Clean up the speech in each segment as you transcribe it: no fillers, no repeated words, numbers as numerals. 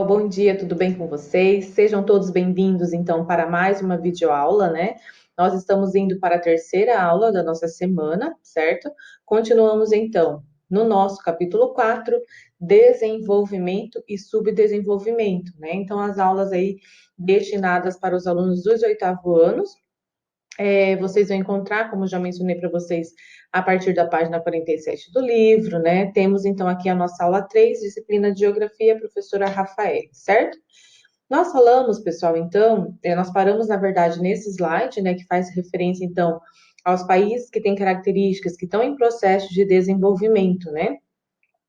Bom dia, tudo bem com vocês? Sejam todos bem-vindos, então, para mais uma videoaula, né? Nós estamos indo para a terceira aula da nossa semana, certo? Continuamos, então, no nosso capítulo 4, desenvolvimento e subdesenvolvimento, né? Então, as aulas aí destinadas para os alunos dos oitavo anos, vocês vão encontrar, como já mencionei para vocês, a partir da página 47 do livro, né? Temos então aqui a nossa aula 3, disciplina de Geografia, professora Rafael, certo? Nós falamos, pessoal, então, nós paramos, na verdade, nesse slide, né, que faz referência, então, aos países que têm características que estão em processo de desenvolvimento, né?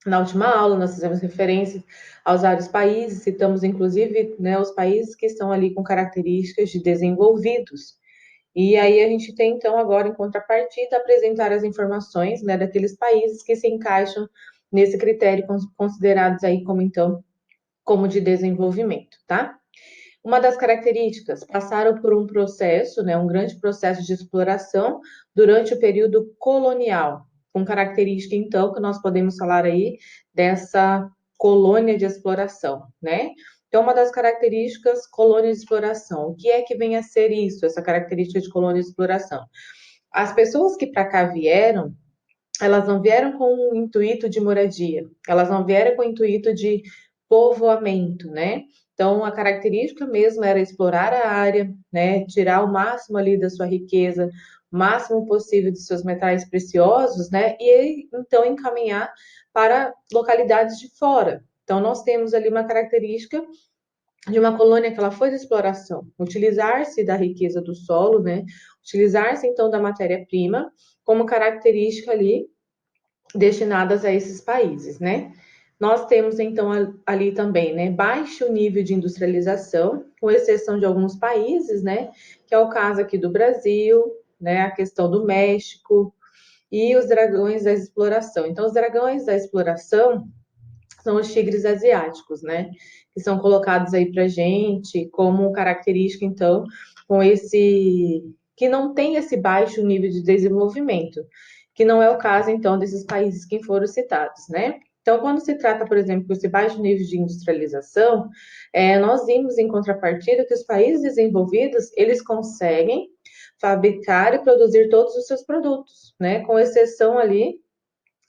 Na última aula, nós fizemos referência aos vários países, citamos, inclusive, né, os países que estão ali com características de desenvolvidos. E aí a gente tem, então, agora, em contrapartida, apresentar as informações, né, daqueles países que se encaixam nesse critério considerados aí como, então, como de desenvolvimento, tá? Uma das características, passaram por um processo, né, um grande processo de exploração durante o período colonial, com característica, então, que nós podemos falar aí dessa colônia de exploração, né? Então, uma das características, colônia de exploração. O que é que vem a ser isso, essa característica de colônia de exploração? As pessoas que para cá vieram, elas não vieram com o intuito de moradia, elas não vieram com o intuito de povoamento, né? Então, a característica mesmo era explorar a área, né? Tirar o máximo ali da sua riqueza, o máximo possível de seus metais preciosos, né? E então encaminhar para localidades de fora. Então, nós temos ali uma característica de uma colônia que ela foi de exploração, utilizar-se da riqueza do solo, né? Utilizar-se então da matéria-prima como característica ali destinadas a esses países, né? Nós temos então ali também, né, baixo nível de industrialização, com exceção de alguns países, né, que é o caso aqui do Brasil, né, a questão do México e os dragões da exploração. Então, os dragões da exploração são os tigres asiáticos, né, que são colocados aí para gente como característica, então, com esse que não tem esse baixo nível de desenvolvimento, que não é o caso, então, desses países que foram citados, né? Então, quando se trata, por exemplo, desse baixo nível de industrialização, nós vimos em contrapartida que os países desenvolvidos, eles conseguem fabricar e produzir todos os seus produtos, né? Com exceção ali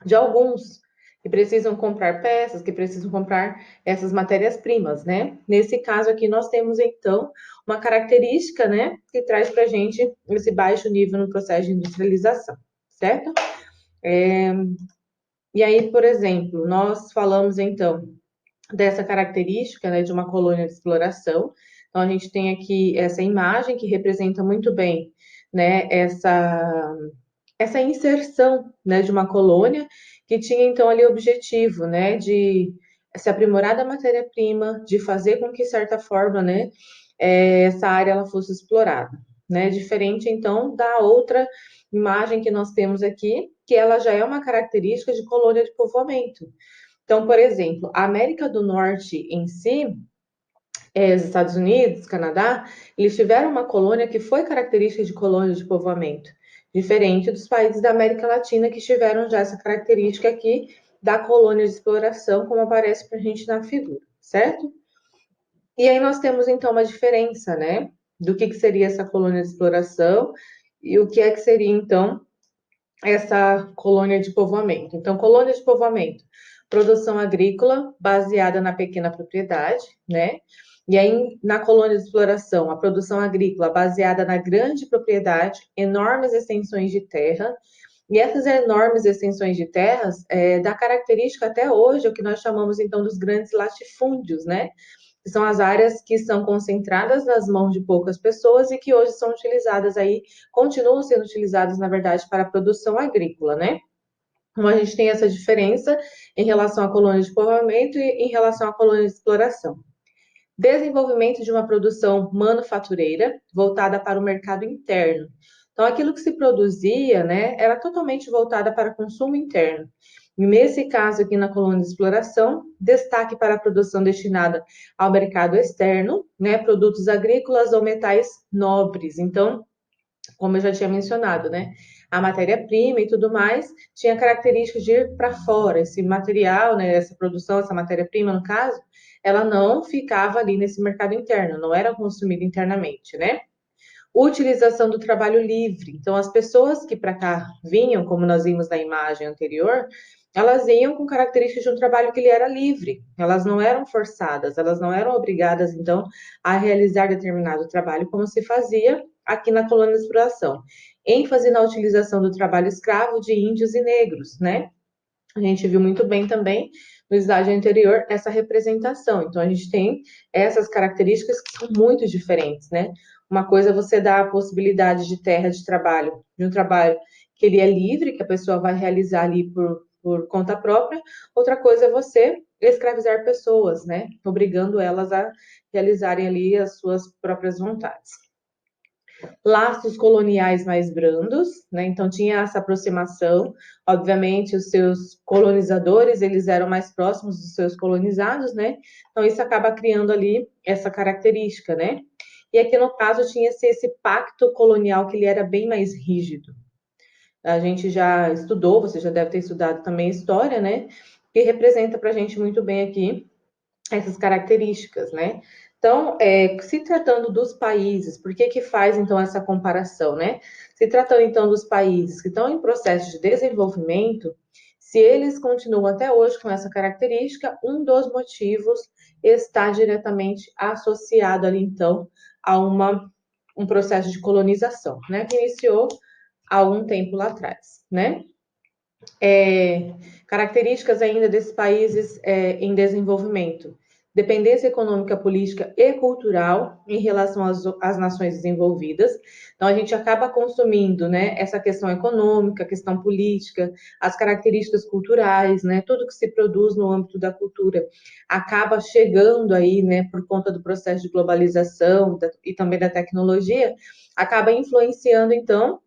de alguns que precisam comprar peças, que precisam comprar essas matérias-primas, né? Nesse caso aqui, nós temos, então, uma característica, né, que traz para a gente esse baixo nível no processo de industrialização, certo? E aí, por exemplo, nós falamos, então, dessa característica, né, de uma colônia de exploração. Então, a gente tem aqui essa imagem que representa muito bem, né, essa inserção, né, de uma colônia que tinha então ali o objetivo, né, de se aprimorar da matéria-prima, de fazer com que, de certa forma, né, essa área ela fosse explorada, né, diferente então da outra imagem que nós temos aqui, que ela já é uma característica de colônia de povoamento. Então, por exemplo, a América do Norte em si, os Estados Unidos, Canadá, eles tiveram uma colônia que foi característica de colônia de povoamento, diferente dos países da América Latina que tiveram já essa característica aqui da colônia de exploração, como aparece para a gente na figura, certo? E aí nós temos então uma diferença, né, do que seria essa colônia de exploração e o que é que seria então essa colônia de povoamento. Então, colônia de povoamento, produção agrícola baseada na pequena propriedade, né? E aí, na colônia de exploração, a produção agrícola baseada na grande propriedade, enormes extensões de terra, e essas enormes extensões de terras dá característica até hoje, o que nós chamamos então dos grandes latifúndios, né? Que são as áreas que são concentradas nas mãos de poucas pessoas e que hoje são utilizadas aí, continuam sendo utilizadas, na verdade, para a produção agrícola, né? Então, a gente tem essa diferença em relação à colônia de povoamento e em relação à colônia de exploração. Desenvolvimento de uma produção manufatureira voltada para o mercado interno. Então, aquilo que se produzia, né, era totalmente voltada para consumo interno. E nesse caso aqui na colônia de exploração, destaque para a produção destinada ao mercado externo, né, produtos agrícolas ou metais nobres. Então, como eu já tinha mencionado, né, a matéria-prima e tudo mais tinha características de ir para fora. Esse material, né, essa produção, essa matéria-prima, no caso, ela não ficava ali nesse mercado interno, não era consumida internamente, né? Utilização do trabalho livre. Então, as pessoas que para cá vinham, como nós vimos na imagem anterior, elas vinham com características de um trabalho que ele era livre. Elas não eram forçadas, elas não eram obrigadas, então, a realizar determinado trabalho, como se fazia aqui na colônia de exploração. ênfase na utilização do trabalho escravo de índios e negros, né? A gente viu muito bem também no slide anterior essa representação. Então, a gente tem essas características que são muito diferentes, né? Uma coisa é você dar a possibilidade de terra de trabalho, de um trabalho que ele é livre, que a pessoa vai realizar ali por conta própria. Outra coisa é você escravizar pessoas, né? Obrigando elas a realizarem ali as suas próprias vontades. Laços coloniais mais brandos, né? Então tinha essa aproximação. Obviamente, os seus colonizadores, eles eram mais próximos dos seus colonizados, né? Então isso acaba criando ali essa característica, né? E aqui no caso tinha esse pacto colonial que ele era bem mais rígido. A gente já estudou, você já deve ter estudado também história, né? Que representa para a gente muito bem aqui essas características, né? Então, se tratando dos países, por que que faz então essa comparação, né? Se tratando então dos países que estão em processo de desenvolvimento, se eles continuam até hoje com essa característica, um dos motivos está diretamente associado ali então a um processo de colonização, né? Que iniciou há algum tempo lá atrás, né? Características ainda desses países em desenvolvimento. Dependência econômica, política e cultural em relação às nações desenvolvidas. Então, a gente acaba consumindo, né, essa questão econômica, questão política, as características culturais, né, tudo que se produz no âmbito da cultura acaba chegando aí, né, por conta do processo de globalização e também da tecnologia, acaba influenciando, então,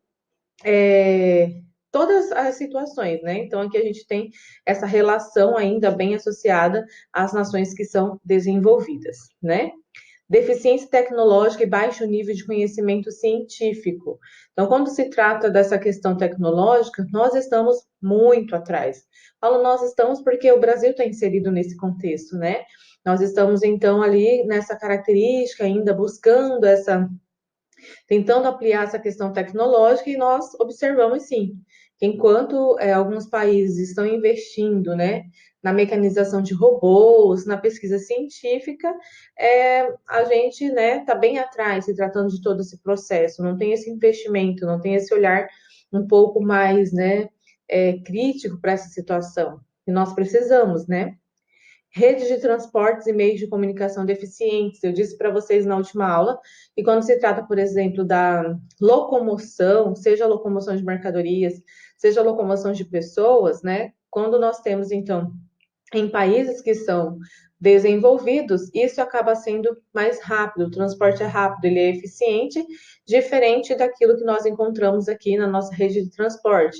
é, todas as situações, né? Então, aqui a gente tem essa relação ainda bem associada às nações que são desenvolvidas, né? Deficiência tecnológica e baixo nível de conhecimento científico. Então, quando se trata dessa questão tecnológica, nós estamos muito atrás. Falo nós estamos porque o Brasil está inserido nesse contexto, né? Nós estamos, então, ali nessa característica, ainda buscando tentando ampliar essa questão tecnológica e nós observamos sim que enquanto alguns países estão investindo, né, na mecanização de robôs, na pesquisa científica, a gente, né, está bem atrás se tratando de todo esse processo, não tem esse investimento, não tem esse olhar um pouco mais, né, crítico para essa situação. E nós precisamos, né? Redes de transportes e meios de comunicação deficientes. Eu disse para vocês na última aula que quando se trata, por exemplo, da locomoção, seja a locomoção de mercadorias, seja a locomoção de pessoas, né? Quando nós temos, então, em países que são desenvolvidos, isso acaba sendo mais rápido, o transporte é rápido, ele é eficiente, diferente daquilo que nós encontramos aqui na nossa rede de transporte.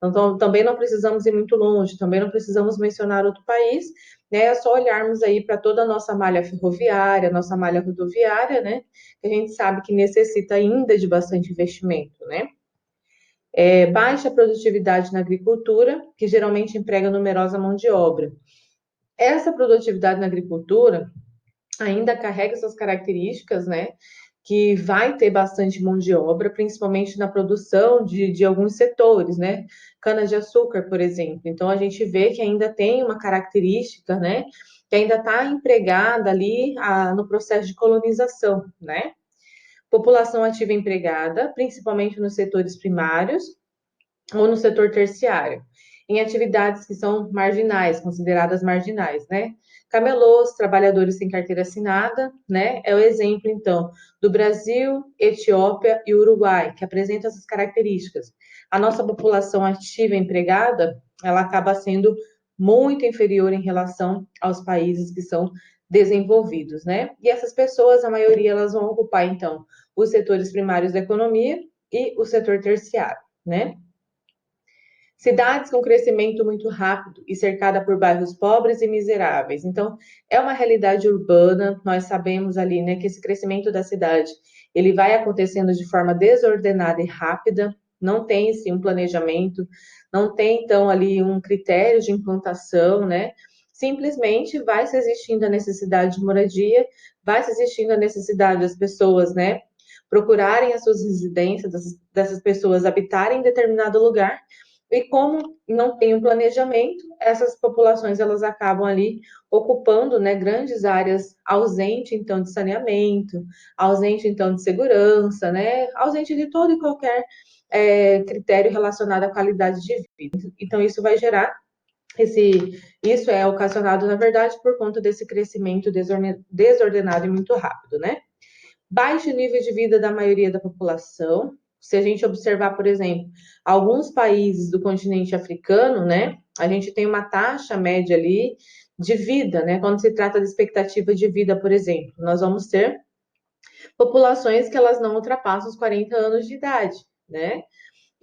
Então, também não precisamos ir muito longe, também não precisamos mencionar outro país, né? É só olharmos aí para toda a nossa malha ferroviária, nossa malha rodoviária, né? Que a gente sabe que necessita ainda de bastante investimento, né? Baixa produtividade na agricultura, que geralmente emprega numerosa mão de obra. Essa produtividade na agricultura ainda carrega essas características, né? Que vai ter bastante mão de obra, principalmente na produção de alguns setores, né? Cana-de-açúcar, por exemplo. Então, a gente vê que ainda tem uma característica, né? Que ainda está empregada ali no processo de colonização, né? População ativa empregada, principalmente nos setores primários, ou no setor terciário, em atividades que são marginais, consideradas marginais, né? Camelôs, trabalhadores sem carteira assinada, né? É o exemplo, então, do Brasil, Etiópia e Uruguai, que apresentam essas características. A nossa população ativa empregada, ela acaba sendo muito inferior em relação aos países que são desenvolvidos, né? E essas pessoas, a maioria, elas vão ocupar, então, os setores primários da economia e o setor terciário, né? Cidades com crescimento muito rápido e cercada por bairros pobres e miseráveis. Então, é uma realidade urbana, nós sabemos ali, né, que esse crescimento da cidade, ele vai acontecendo de forma desordenada e rápida, não tem, sim, um planejamento, não tem, então, ali um critério de implantação, né? simplesmente vai se existindo a necessidade de moradia, vai se existindo a necessidade das pessoas, né, procurarem as suas residências, dessas pessoas habitarem em determinado lugar, e como não tem um planejamento, essas populações elas acabam ali ocupando, né, grandes áreas ausente então de saneamento, ausente então de segurança, né, ausente de todo e qualquer critério relacionado à qualidade de vida. Então isso vai gerar isso é ocasionado, na verdade, por conta desse crescimento desordenado e muito rápido, né? Baixo nível de vida da maioria da população. Se a gente observar, por exemplo, alguns países do continente africano, né, a gente tem uma taxa média ali de vida, né? Quando se trata de expectativa de vida, por exemplo, nós vamos ter populações que elas não ultrapassam os 40 anos de idade, né?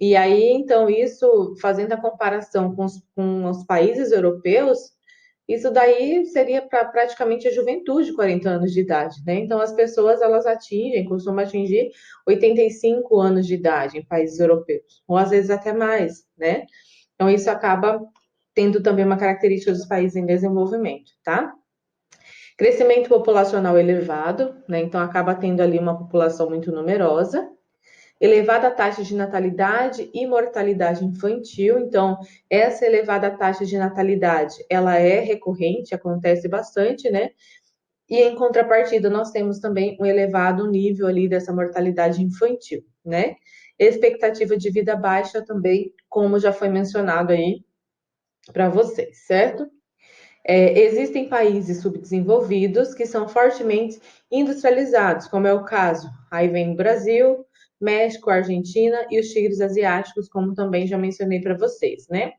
E aí, então, isso, fazendo a comparação com os países europeus, isso daí seria para praticamente a juventude, 40 anos de idade, né? Então, as pessoas, elas costumam atingir 85 anos de idade em países europeus, ou às vezes até mais, né? Então, isso acaba tendo também uma característica dos países em desenvolvimento, tá? Crescimento populacional elevado, né? Então, acaba tendo ali uma população muito numerosa, elevada taxa de natalidade e mortalidade infantil. Então, essa elevada taxa de natalidade, ela é recorrente, acontece bastante, né? E em contrapartida, nós temos também um elevado nível ali dessa mortalidade infantil, né? Expectativa de vida baixa também, como já foi mencionado aí para vocês, certo? Existem países subdesenvolvidos que são fortemente industrializados, como é o caso, aí vem o Brasil, México, Argentina e os tigres asiáticos, como também já mencionei para vocês, né?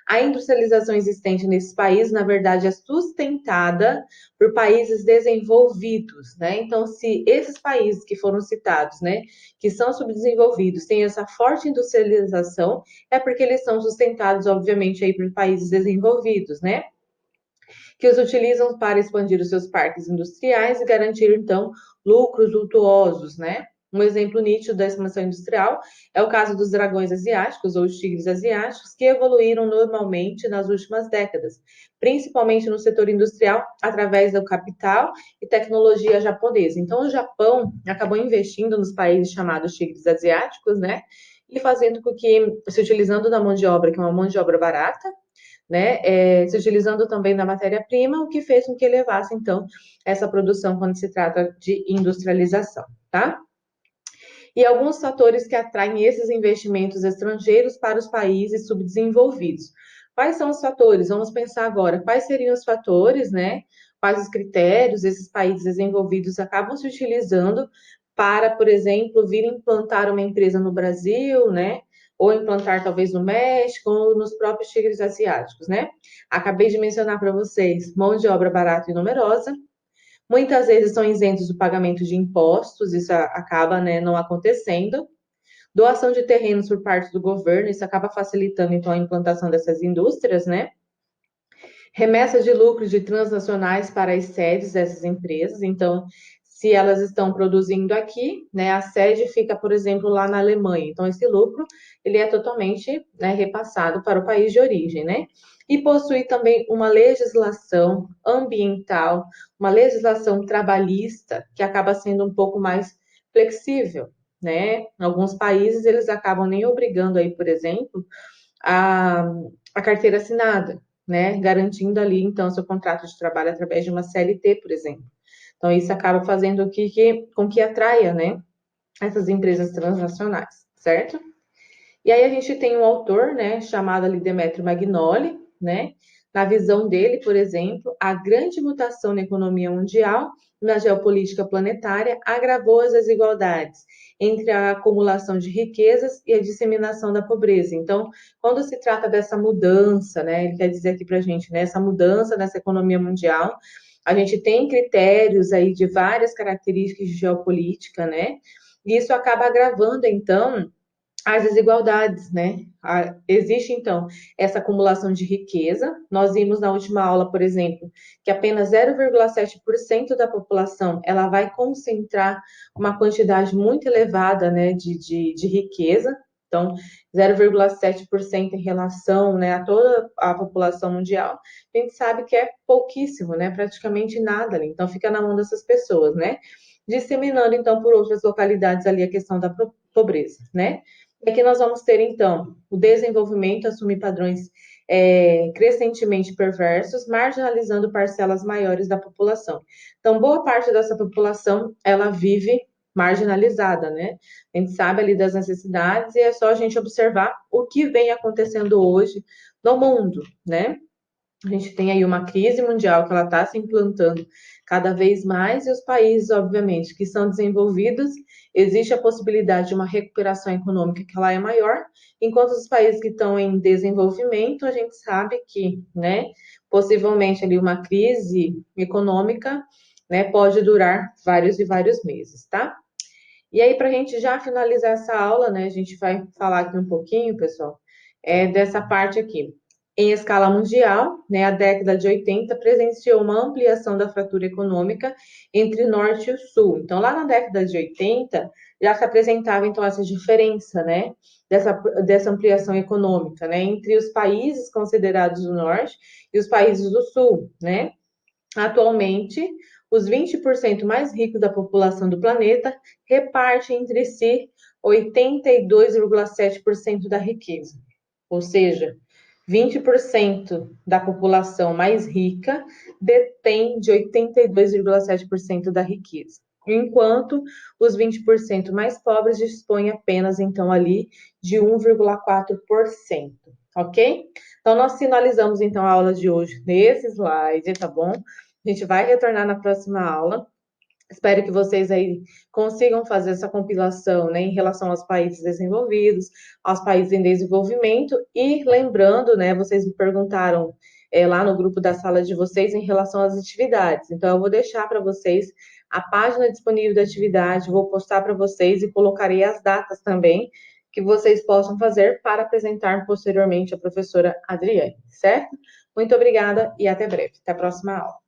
A industrialização existente nesses países, na verdade, é sustentada por países desenvolvidos, né? Então, se esses países que foram citados, né, que são subdesenvolvidos, têm essa forte industrialização, é porque eles são sustentados, obviamente, aí por países desenvolvidos, né? Que os utilizam para expandir os seus parques industriais e garantir, então, lucros suntuosos, né? Um exemplo nítido da expansão industrial é o caso dos dragões asiáticos ou os tigres asiáticos, que evoluíram normalmente nas últimas décadas, principalmente no setor industrial, através do capital e tecnologia japonesa. Então, o Japão acabou investindo nos países chamados tigres asiáticos, né? E fazendo com que, se utilizando da mão de obra, que é uma mão de obra barata, né, se utilizando também da matéria-prima, o que fez com que elevasse, então, essa produção quando se trata de industrialização, tá? E alguns fatores que atraem esses investimentos estrangeiros para os países subdesenvolvidos. Quais são os fatores? Vamos pensar agora, quais seriam os fatores, né? Quais os critérios esses países desenvolvidos acabam se utilizando para, por exemplo, vir implantar uma empresa no Brasil, né? Ou implantar talvez no México ou nos próprios tigres asiáticos, né? Acabei de mencionar para vocês mão de obra barata e numerosa. Muitas vezes são isentos do pagamento de impostos, isso acaba, né, não acontecendo. Doação de terrenos por parte do governo, isso acaba facilitando, então, a implantação dessas indústrias, né? Remessa de lucros de transnacionais para as sedes dessas empresas, então, se elas estão produzindo aqui, né, a sede fica, por exemplo, lá na Alemanha. Então, esse lucro, ele é totalmente, né, repassado para o país de origem, né? E possui também uma legislação ambiental, uma legislação trabalhista, que acaba sendo um pouco mais flexível, né? Em alguns países, eles acabam nem obrigando aí, por exemplo, a, a carteira assinada, né? Garantindo ali, então, seu contrato de trabalho através de uma CLT, por exemplo. Então, isso acaba fazendo com que atraia, né, essas empresas transnacionais, certo? E aí a gente tem um autor, né, chamado ali Demetrio Magnoli, né? Na visão dele, por exemplo, a grande mutação na economia mundial, na geopolítica planetária, agravou as desigualdades entre a acumulação de riquezas e a disseminação da pobreza. Então, quando se trata dessa mudança, né, ele quer dizer aqui para a gente, né, essa mudança nessa economia mundial, a gente tem critérios aí de várias características de geopolítica, né? E isso acaba agravando, então, as desigualdades, né? Existe, então, essa acumulação de riqueza. Nós vimos na última aula, por exemplo, que apenas 0,7% da população ela vai concentrar uma quantidade muito elevada, né, de riqueza. Então, 0,7% em relação, né, a toda a população mundial, a gente sabe que é pouquíssimo, né, praticamente nada ali. Então, fica na mão dessas pessoas, né, disseminando, então, por outras localidades ali a questão da pobreza, né. E aqui nós vamos ter, então, o desenvolvimento assumir padrões crescentemente perversos, marginalizando parcelas maiores da população. Então, boa parte dessa população, ela vive marginalizada, né? A gente sabe ali das necessidades e é só a gente observar o que vem acontecendo hoje no mundo, né? A gente tem aí uma crise mundial que ela está se implantando cada vez mais e os países, obviamente, que são desenvolvidos, existe a possibilidade de uma recuperação econômica que ela é maior, enquanto os países que estão em desenvolvimento, a gente sabe que, né, possivelmente ali uma crise econômica, né, pode durar vários e vários meses, tá? E aí, para a gente já finalizar essa aula, né, a gente vai falar aqui um pouquinho, pessoal, dessa parte aqui. Em escala mundial, né, a década de 80 presenciou uma ampliação da fratura econômica entre o norte e o sul. Então, lá na década de 80, já se apresentava, então, essa diferença, né, dessa ampliação econômica, né, entre os países considerados do norte e os países do sul, né. Atualmente, os 20% mais ricos da população do planeta repartem entre si 82,7% da riqueza. Ou seja, 20% da população mais rica detém de 82,7% da riqueza, enquanto os 20% mais pobres dispõem apenas, então, ali de 1,4%, ok? Então, nós finalizamos, então, a aula de hoje nesse slide, tá bom? A gente vai retornar na próxima aula. Espero que vocês aí consigam fazer essa compilação, né, em relação aos países desenvolvidos, aos países em desenvolvimento e lembrando, né, vocês me perguntaram lá no grupo da sala de vocês em relação às atividades. Então, eu vou deixar para vocês a página disponível da atividade, vou postar para vocês e colocarei as datas também que vocês possam fazer para apresentar posteriormente à professora Adriane, certo? Muito obrigada e até breve. Até a próxima aula.